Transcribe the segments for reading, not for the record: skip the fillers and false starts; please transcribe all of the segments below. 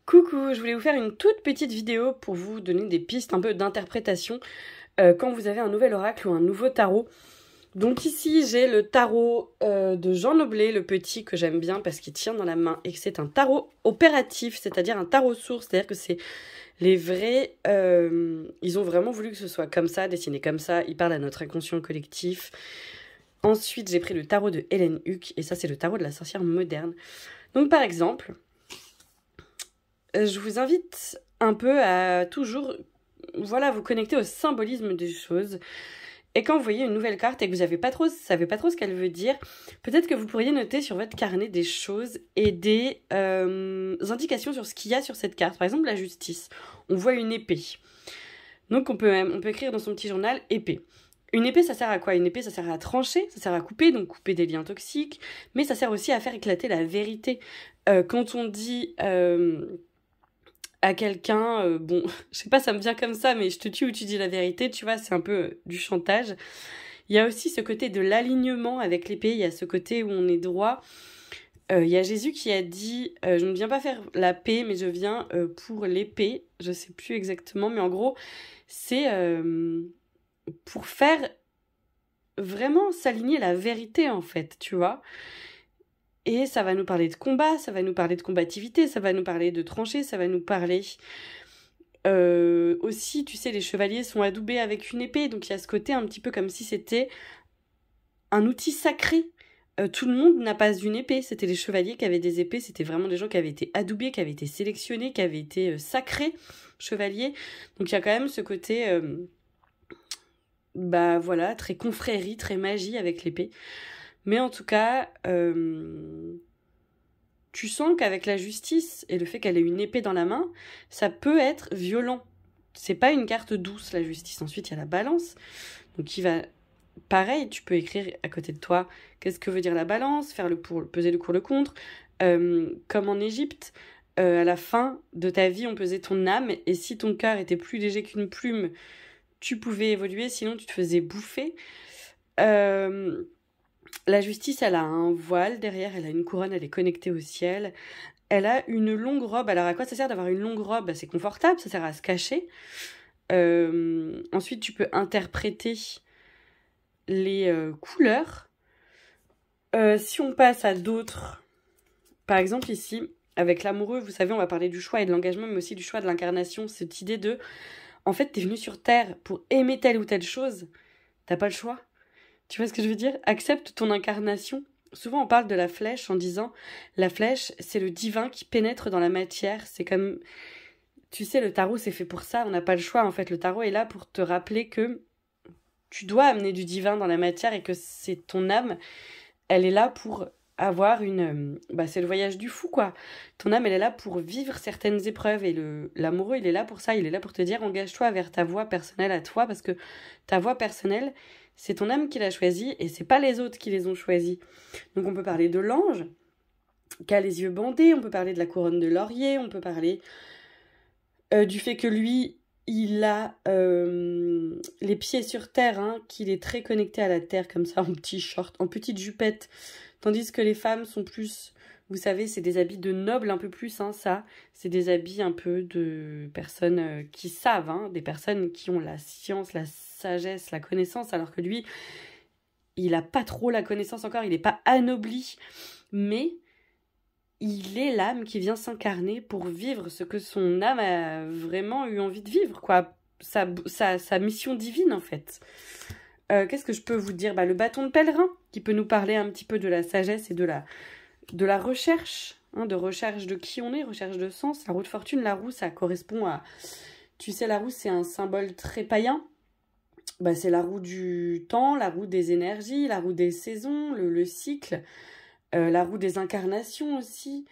Coucou, je voulais vous faire une toute petite vidéo pour vous donner des pistes un peu d'interprétation quand vous avez un nouvel oracle ou un nouveau tarot. Donc ici j'ai le tarot de Jean Noblet, le petit que j'aime bien parce qu'il tient dans la main et que c'est un tarot opératif, c'est-à-dire un tarot source, c'est-à-dire que c'est les vrais, ils ont vraiment voulu que ce soit comme ça, dessiné comme ça, ils parlent à notre inconscient collectif. Ensuite j'ai pris le tarot de Hélène Huck et ça c'est le tarot de la sorcière moderne. Donc par exemple, je vous invite un peu à toujours, voilà, vous connecter au symbolisme des choses. Et quand vous voyez une nouvelle carte et que vous savez pas trop ce qu'elle veut dire, peut-être que vous pourriez noter sur votre carnet des choses et des indications sur ce qu'il y a sur cette carte. Par exemple, la justice. On voit une épée. Donc on peut écrire dans son petit journal épée. Une épée, ça sert à quoi? Une épée, ça sert à trancher, ça sert à couper, donc couper des liens toxiques, mais ça sert aussi à faire éclater la vérité. Quand on dit à quelqu'un, bon, je sais pas, ça me vient comme ça, mais je te tue ou tu dis la vérité, tu vois, c'est un peu du chantage. Il y a aussi ce côté de l'alignement avec l'épée, il y a ce côté où on est droit. Il y a Jésus qui a dit, je ne viens pas faire la paix, mais je viens pour l'épée, je sais plus exactement, mais en gros, c'est pour faire vraiment s'aligner la vérité, en fait, tu vois. Et ça va nous parler de combat, ça va nous parler de combativité, ça va nous parler de tranchées, ça va nous parler... aussi, tu sais, les chevaliers sont adoubés avec une épée, donc il y a ce côté un petit peu comme si c'était un outil sacré. Tout le monde n'a pas une épée, c'était les chevaliers qui avaient des épées, c'était vraiment des gens qui avaient été adoubés, qui avaient été sélectionnés, qui avaient été sacrés chevaliers. Donc il y a quand même ce côté... bah voilà, très confrérie, très magie avec l'épée. Mais en tout cas, tu sens qu'avec la justice et le fait qu'elle ait une épée dans la main, ça peut être violent. C'est pas une carte douce, la justice. Ensuite, il y a la balance. Donc, qui va... Pareil, tu peux écrire à côté de toi qu'est-ce que veut dire la balance, faire le pour, peser le pour, le contre. Comme en Égypte, à la fin de ta vie, on pesait ton âme. Et si ton cœur était plus léger qu'une plume, tu pouvais évoluer, sinon tu te faisais bouffer. La justice, elle a un voile derrière, elle a une couronne, elle est connectée au ciel. Elle a une longue robe. Alors à quoi ça sert d'avoir une longue robe? C'est confortable, ça sert à se cacher. Ensuite, tu peux interpréter les couleurs. Si on passe à d'autres, par exemple ici, avec l'amoureux, vous savez, on va parler du choix et de l'engagement, mais aussi du choix de l'incarnation. Cette idée de, en fait, t'es venu sur Terre pour aimer telle ou telle chose, t'as pas le choix. Tu vois ce que je veux dire? Accepte ton incarnation. Souvent, on parle de la flèche en disant la flèche, c'est le divin qui pénètre dans la matière. C'est comme, tu sais, le tarot, c'est fait pour ça. On n'a pas le choix, en fait. Le tarot est là pour te rappeler que tu dois amener du divin dans la matière et que c'est ton âme. Elle est là pour avoir une... Bah, c'est le voyage du fou, quoi. Ton âme, elle est là pour vivre certaines épreuves. Et l'amoureux, il est là pour ça. Il est là pour te dire, engage-toi vers ta voie personnelle à toi, parce que ta voie personnelle, c'est ton âme qui l'a choisie et c'est pas les autres qui les ont choisis. Donc on peut parler de l'ange qui a les yeux bandés, on peut parler de la couronne de laurier, on peut parler du fait que lui, il a les pieds sur terre, hein, qu'il est très connecté à la terre comme ça, en petit short, en petite jupette, tandis que les femmes sont plus... Vous savez, c'est des habits de nobles un peu plus, hein, ça. C'est des habits un peu de personnes qui savent, hein, des personnes qui ont la science, la sagesse, la connaissance, alors que lui, il n'a pas trop la connaissance encore, il n'est pas anobli, mais il est l'âme qui vient s'incarner pour vivre ce que son âme a vraiment eu envie de vivre, quoi. Sa mission divine, en fait. Qu'est-ce que je peux vous dire? Le bâton de pèlerin, qui peut nous parler un petit peu de la sagesse et de la recherche, hein, de recherche de qui on est, recherche de sens. La roue de fortune, la roue, ça correspond à... Tu sais, la roue, c'est un symbole très païen. C'est la roue du temps, la roue des énergies, la roue des saisons, le cycle, la roue des incarnations aussi.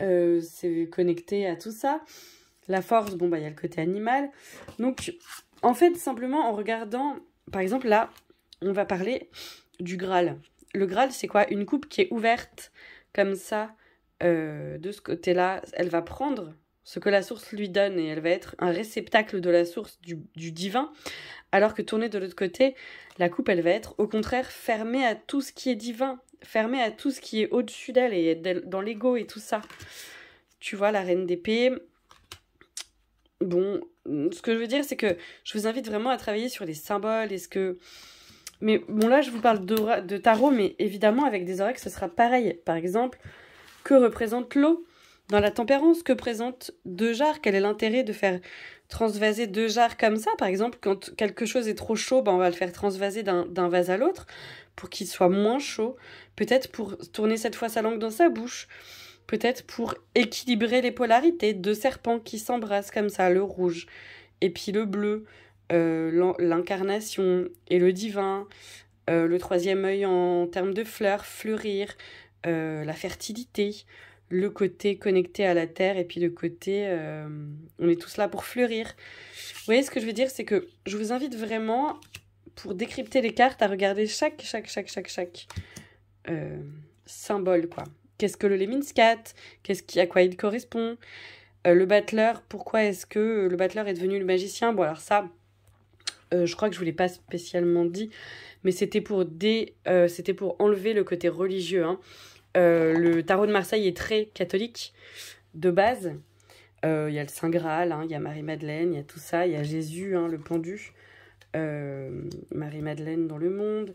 C'est connecté à tout ça. La force, il y a le côté animal. Donc, en fait, simplement en regardant... Par exemple, là, on va parler du Graal. Le Graal, c'est quoi? Une coupe qui est ouverte comme ça, de ce côté-là. Elle va prendre ce que la source lui donne et elle va être un réceptacle de la source du divin. Alors que tournée de l'autre côté, la coupe, elle va être au contraire fermée à tout ce qui est divin, fermée à tout ce qui est au-dessus d'elle et dans l'ego et tout ça. tu vois, la reine d'épée. Bon, ce que je veux dire, c'est que je vous invite vraiment à travailler sur les symboles. Mais bon, là, je vous parle de tarot, mais évidemment, avec des oracles, ce sera pareil. Par exemple, que représente l'eau dans la tempérance? Que présente deux jarres? Quel est l'intérêt de faire transvaser deux jarres comme ça? Par exemple, quand quelque chose est trop chaud, on va le faire transvaser d'un vase à l'autre pour qu'il soit moins chaud. Peut-être pour tourner cette fois sa langue dans sa bouche. Peut-être pour équilibrer les polarités. Deux serpents qui s'embrassent comme ça, le rouge et puis le bleu. L'incarnation et le divin, le troisième œil en termes de fleurs, fleurir, la fertilité, le côté connecté à la terre et puis le côté on est tous là pour fleurir. Vous voyez ce que je veux dire, c'est que je vous invite vraiment, pour décrypter les cartes, à regarder chaque symbole, quoi. Qu'est-ce que le Lemniscat? À quoi il correspond? Le battleur, pourquoi est-ce que le battleur est devenu le magicien? Bon, alors ça, je crois que je ne vous l'ai pas spécialement dit, mais c'était pour enlever le côté religieux. Hein. Le tarot de Marseille est très catholique de base. Il y a le Saint Graal, hein, il y a Marie-Madeleine, il y a tout ça, il y a Jésus, hein, le pendu, Marie-Madeleine dans le monde.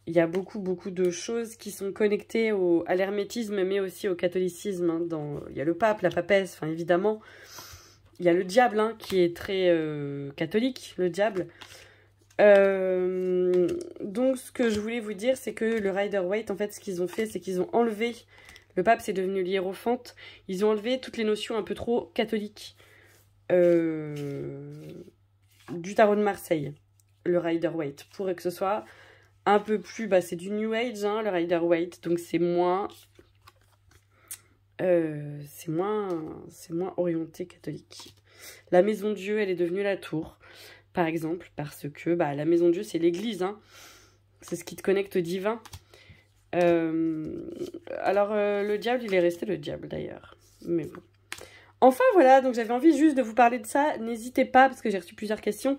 Il y a beaucoup de choses qui sont connectées à l'hermétisme, mais aussi au catholicisme. Hein, il y a le pape, la papesse, enfin évidemment. Il y a le diable, hein, qui est très catholique, le diable. Donc, ce que je voulais vous dire, c'est que le Rider-Waite, en fait, ce qu'ils ont fait, c'est qu'ils ont enlevé... Le pape, c'est devenu l'hiérophante. Ils ont enlevé toutes les notions un peu trop catholiques du tarot de Marseille, le Rider-Waite, pour que ce soit un peu plus... c'est du New Age, hein, le Rider-Waite, donc c'est moins orienté catholique. La maison de Dieu, elle est devenue la tour, par exemple, parce que la maison de Dieu, c'est l'église, hein. C'est ce qui te connecte au divin. Le diable, il est resté le diable, d'ailleurs. Mais bon. Enfin, voilà, donc j'avais envie juste de vous parler de ça. N'hésitez pas, parce que j'ai reçu plusieurs questions,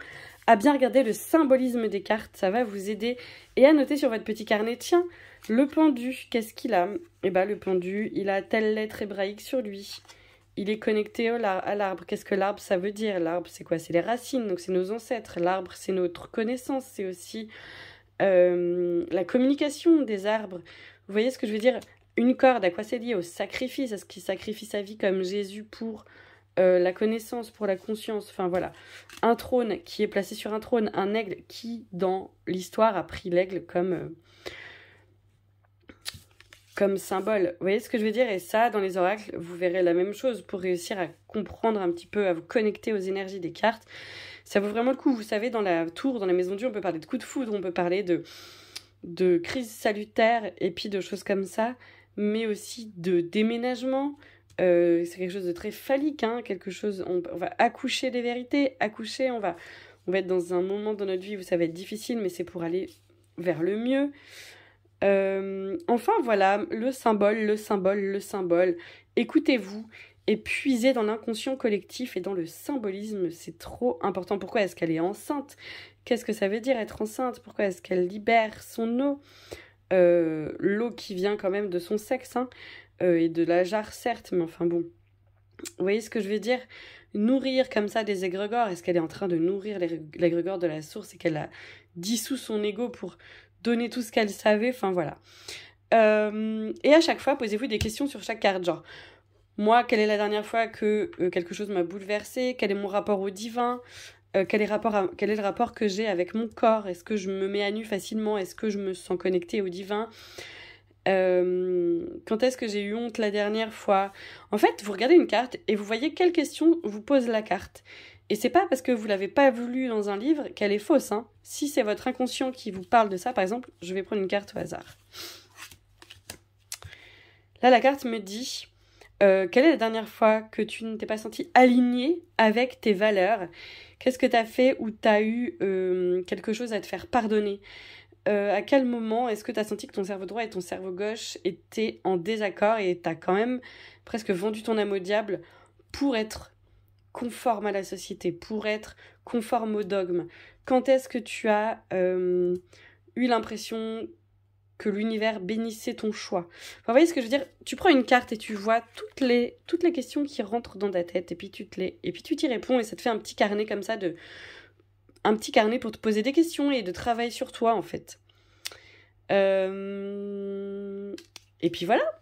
à bien regarder le symbolisme des cartes. Ça va vous aider. Et à noter sur votre petit carnet, tiens, le pendu, qu'est-ce qu'il a? Le pendu, il a telle lettre hébraïque sur lui. Il est connecté à l'arbre. Qu'est-ce que l'arbre, ça veut dire? L'arbre, c'est quoi? C'est les racines, donc c'est nos ancêtres. L'arbre, c'est notre connaissance. C'est aussi la communication des arbres. Vous voyez ce que je veux dire? Une corde, à quoi c'est lié? Au sacrifice, à ce qui sacrifie sa vie comme Jésus pour la connaissance, pour la conscience. Enfin voilà. Un trône qui est placé sur un trône. Un aigle qui, dans l'histoire, a pris l'aigle comme symbole. Vous voyez ce que je veux dire? Et ça, dans les oracles, vous verrez la même chose pour réussir à comprendre un petit peu, à vous connecter aux énergies des cartes. Ça vaut vraiment le coup. Vous savez, dans la tour, dans la maison de Dieu, on peut parler de coups de foudre, on peut parler de crise salutaire et puis de choses comme ça, mais aussi de déménagement. C'est quelque chose de très phallique, hein, quelque chose... On va accoucher des vérités, on va être dans un moment dans notre vie où ça va être difficile, mais c'est pour aller vers le mieux. Enfin, voilà, le symbole. Écoutez-vous et puisez dans l'inconscient collectif et dans le symbolisme, c'est trop important. Pourquoi est-ce qu'elle est enceinte? Qu'est-ce que ça veut dire être enceinte? Pourquoi est-ce qu'elle libère son eau? L'eau qui vient quand même de son sexe, hein, et de la jarre, certes, mais enfin bon. Vous voyez ce que je veux dire? Nourrir comme ça des égrégores. Est-ce qu'elle est en train de nourrir l'égrégore de la source et qu'elle a dissous son ego pour donner tout ce qu'elle savait? Enfin voilà. Et à chaque fois, posez-vous des questions sur chaque carte. Genre, moi, quelle est la dernière fois que quelque chose m'a bouleversée? Quel est mon rapport au divin? Quel est le rapport que j'ai avec mon corps? Est-ce que je me mets à nu facilement? Est-ce que je me sens connectée au divin? Quand est-ce que j'ai eu honte la dernière fois? En fait, vous regardez une carte et vous voyez quelle question vous pose la carte. Et c'est pas parce que vous l'avez pas lu dans un livre qu'elle est fausse, hein. Si c'est votre inconscient qui vous parle de ça, par exemple, je vais prendre une carte au hasard. Là, la carte me dit... quelle est la dernière fois que tu ne t'es pas senti aligné avec tes valeurs? Qu'est-ce que tu as fait où tu as eu quelque chose à te faire pardonner? À quel moment est-ce que tu as senti que ton cerveau droit et ton cerveau gauche étaient en désaccord et tu as quand même presque vendu ton âme au diable pour être conforme à la société, pour être conforme au dogme? Quand est-ce que tu as eu l'impression que l'univers bénissait ton choix. Enfin, vous voyez ce que je veux dire? Tu prends une carte et tu vois toutes les questions qui rentrent dans ta tête et puis tu t'y réponds et ça te fait un petit carnet comme ça un petit carnet pour te poser des questions et de travailler sur toi en fait. Et puis voilà.